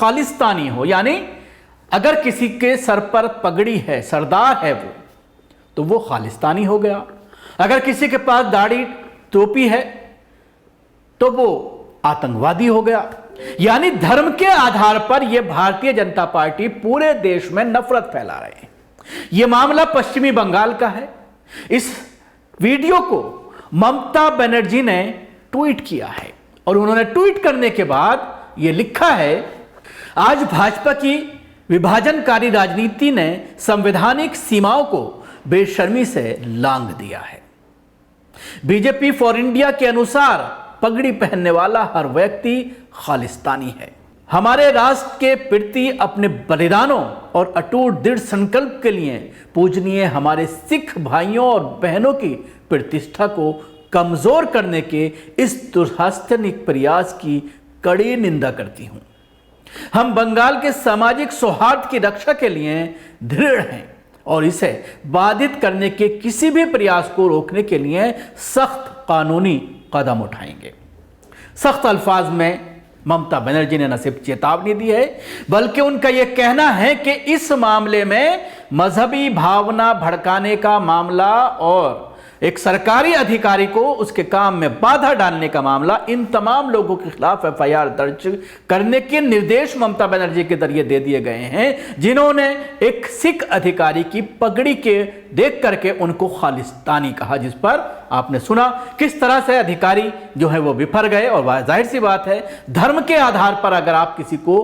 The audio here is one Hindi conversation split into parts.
खालिस्तानी हो, यानी अगर किसी के सर पर पगड़ी है, सरदार है वो, तो वो खालिस्तानी हो गया। अगर किसी के पास दाढ़ी टोपी है तो वो आतंकवादी हो गया। यानी धर्म के आधार पर यह भारतीय जनता पार्टी पूरे देश में नफरत फैला रहे हैं। यह मामला पश्चिमी बंगाल का है। इस वीडियो को ममता बनर्जी ने ट्वीट किया है और उन्होंने ट्वीट करने के बाद यह लिखा है, आज भाजपा की विभाजनकारी राजनीति ने संवैधानिक सीमाओं को बेशर्मी से लांघ दिया है। बीजेपी फॉर इंडिया के अनुसार पगड़ी पहनने वाला हर व्यक्ति खालिस्तानी है। हमारे राष्ट्र के प्रति अपने बलिदानों और अटूट दृढ़ संकल्प के लिए पूजनीय हमारे सिख भाइयों और बहनों की प्रतिष्ठा को कमजोर करने के इस दुस्साहसिक प्रयास की कड़ी निंदा करती हूं। हम बंगाल के सामाजिक सौहार्द की रक्षा के लिए दृढ़ हैं और इसे बाधित करने के किसी भी प्रयास को रोकने के लिए सख्त कानूनी कदम उठाएंगे। सख्त अल्फाज में ममता बनर्जी ने न सिर्फ चेतावनी दी है, बल्कि उनका यह कहना है कि इस मामले में मजहबी भावना भड़काने का मामला और एक सरकारी अधिकारी को उसके काम में बाधा डालने का मामला, इन तमाम लोगों के खिलाफ एफआईआर दर्ज करने के निर्देश ममता बनर्जी के जरिए दे दिए गए हैं, जिन्होंने एक सिख अधिकारी की पगड़ी के देख करके उनको खालिस्तानी कहा, जिस पर आपने सुना किस तरह से अधिकारी जो है वो बिफर गए। और जाहिर सी बात है, धर्म के आधार पर अगर आप किसी को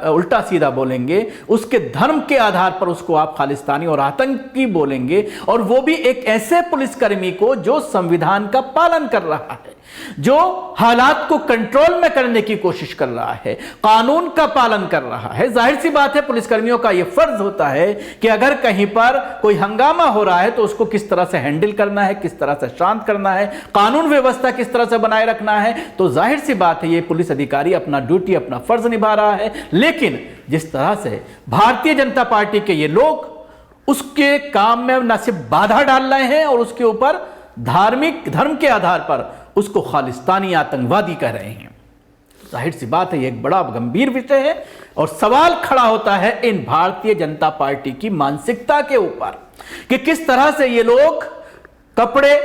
उल्टा सीधा बोलेंगे, उसके धर्म के आधार पर उसको आप खालिस्तानी और आतंकी बोलेंगे, और वो भी एक ऐसे पुलिसकर्मी को जो संविधान का पालन कर रहा है, जो हालात को कंट्रोल में करने की कोशिश कर रहा है, कानून का पालन कर रहा है। जाहिर सी बात है, पुलिसकर्मियों का यह फर्ज होता है कि अगर कहीं पर कोई हंगामा हो रहा है तो उसको किस तरह से हैंडल करना है, किस तरह से शांत करना है, कानून व्यवस्था किस तरह से बनाए रखना है। तो जाहिर सी बात है, ये पुलिस अधिकारी अपना ड्यूटी, अपना फर्ज निभा रहा है। लेकिन जिस तरह से भारतीय जनता पार्टी के ये लोग उसके काम में न सिर्फ बाधा डाल रहे हैं और उसके ऊपर धार्मिक धर्म के आधार पर उसको खालिस्तानी आतंकवादी कह रहे हैं, जाहिर सी बात है ये एक बड़ा गंभीर विषय है। और सवाल खड़ा होता है इन भारतीय जनता पार्टी की मानसिकता के ऊपर कि किस तरह से ये लोग कपड़े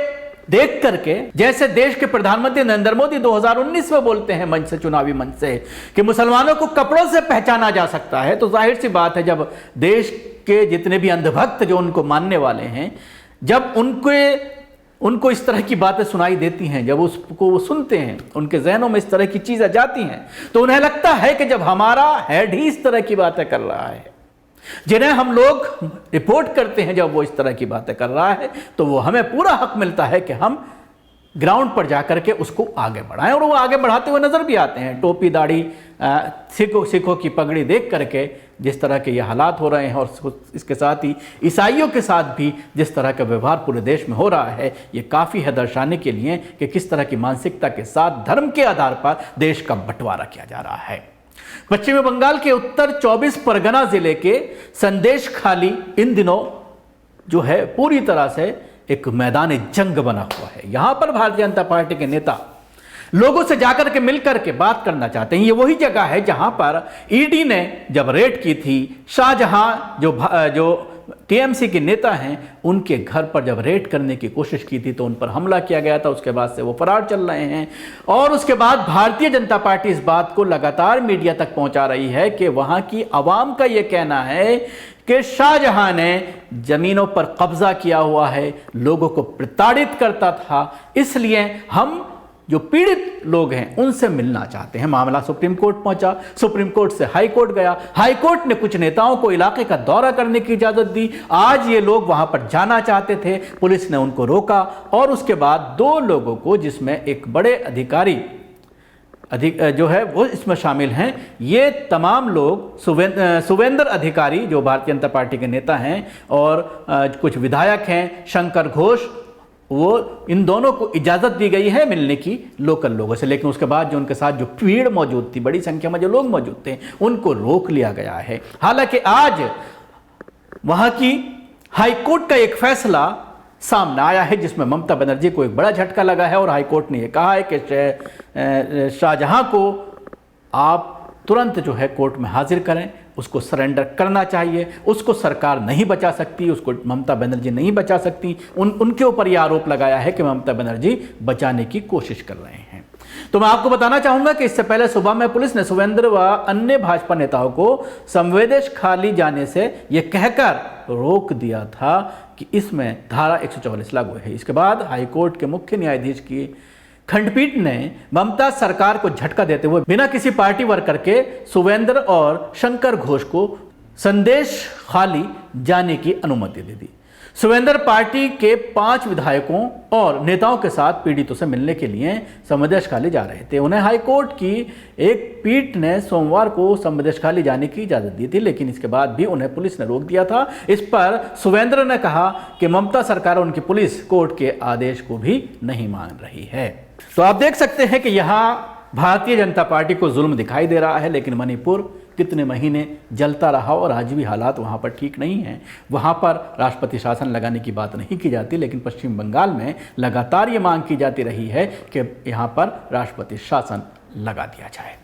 देख करके, जैसे देश के प्रधानमंत्री नरेंद्र मोदी 2019 में बोलते हैं मंच से, चुनावी मंच से, कि मुसलमानों को कपड़ों से पहचाना जा सकता है। तो जाहिर सी बात है, जब देश के जितने भी अंधभक्त जो उनको मानने वाले हैं, जब उनको इस तरह की बातें सुनाई देती हैं, जब उसको वो सुनते हैं, उनके जहनों में इस तरह की चीजें जाती हैं, तो उन्हें लगता है कि जब हमारा हेड ही इस तरह की बातें कर रहा है, जिन्हें हम लोग रिपोर्ट करते हैं, जब वो इस तरह की बातें कर रहा है, तो वो हमें पूरा हक मिलता है कि हम ग्राउंड पर जाकर के उसको आगे बढ़ाएं। और वो आगे बढ़ाते हुए नजर भी आते हैं। टोपी दाढ़ी, सिखों की पगड़ी देख करके जिस तरह के ये हालात हो रहे हैं, और इसके साथ ही ईसाइयों के साथ भी जिस तरह का व्यवहार पूरे देश में हो रहा है, ये काफ़ी है दर्शाने के लिए कि किस तरह की मानसिकता के साथ धर्म के आधार पर देश का बंटवारा किया जा रहा है। पश्चिमी बंगाल के उत्तर 24 परगना जिले के संदेश खाली इन दिनों जो है पूरी तरह से एक मैदान जंग बना हुआ है। यहां पर भारतीय जनता पार्टी के नेता लोगों से जाकर के मिलकर के बात करना चाहते हैं। ये वही जगह है जहां पर ईडी ने जब रेड की थी, शाहजहां जो टीएमसी के नेता हैं, उनके घर पर जब रेड करने की कोशिश की थी तो उन पर हमला किया गया था। उसके बाद से वो फरार चल रहे हैं, और उसके बाद भारतीय जनता पार्टी इस बात को लगातार मीडिया तक पहुंचा रही है कि वहां की आवाम का ये कहना है कि शाहजहां ने जमीनों पर कब्जा किया हुआ है, लोगों को प्रताड़ित करता था, इसलिए हम जो पीड़ित लोग हैं उनसे मिलना चाहते हैं। मामला सुप्रीम कोर्ट पहुंचा, सुप्रीम कोर्ट से हाई कोर्ट गया, हाई कोर्ट ने कुछ नेताओं को इलाके का दौरा करने की इजाजत दी। आज ये लोग वहां पर जाना चाहते थे, पुलिस ने उनको रोका, और उसके बाद 2 लोगों को, जिसमें एक बड़े अधिकारी जो है वो इसमें शामिल हैं। ये तमाम लोग सुवेंद्र अधिकारी जो भारतीय जनता पार्टी के नेता हैं, और कुछ विधायक हैं, शंकर घोष, वो इन दोनों को इजाज़त दी गई है मिलने की लोकल लोगों से। लेकिन उसके बाद जो उनके साथ जो भीड़ मौजूद थी, बड़ी संख्या में जो लोग मौजूद थे, उनको रोक लिया गया है। हालांकि आज वहां की हाईकोर्ट का एक फैसला सामने आया है जिसमें ममता बनर्जी को एक बड़ा झटका लगा है, और हाईकोर्ट ने यह कहा है कि शाहजहां को आप तुरंत जो है कोर्ट में हाजिर करें, उसको सरेंडर करना चाहिए। उसको सरकार नहीं बचा सकती, उसको ममता बनर्जी नहीं बचा सकती। उनके ऊपर यह आरोप लगाया है कि ममता बनर्जी बचाने की कोशिश कर रहे हैं। तो मैं आपको बताना चाहूंगा कि इससे पहले सुबह में पुलिस ने सुवेंद्र व अन्य भाजपा नेताओं को संवेदन खाली जाने से यह कहकर रोक दिया था कि इसमें धारा 144 लागू है। इसके बाद हाईकोर्ट के मुख्य न्यायाधीश की खंडपीठ ने ममता सरकार को झटका देते हुए बिना किसी पार्टी वर्कर के सुवेंद्र और शंकर घोष को संदेश खाली जाने की अनुमति दे दी। सुवेंद्र पार्टी के 5 विधायकों और नेताओं के साथ पीड़ितों से मिलने के लिए संदेश खाली जा रहे थे। उन्हें हाईकोर्ट की एक पीठ ने सोमवार को संदेश खाली जाने की इजाजत दी थी, लेकिन इसके बाद भी उन्हें पुलिस ने रोक दिया था। इस पर सुवेंद्र ने कहा कि ममता सरकार उनकी पुलिस कोर्ट के आदेश को भी नहीं मान रही है। तो आप देख सकते हैं कि यहां भारतीय जनता पार्टी को जुल्म दिखाई दे रहा है, लेकिन मणिपुर कितने महीने जलता रहा और आज भी हालात वहाँ पर ठीक नहीं हैं। वहाँ पर राष्ट्रपति शासन लगाने की बात नहीं की जाती, लेकिन पश्चिम बंगाल में लगातार ये मांग की जाती रही है कि यहाँ पर राष्ट्रपति शासन लगा दिया जाए।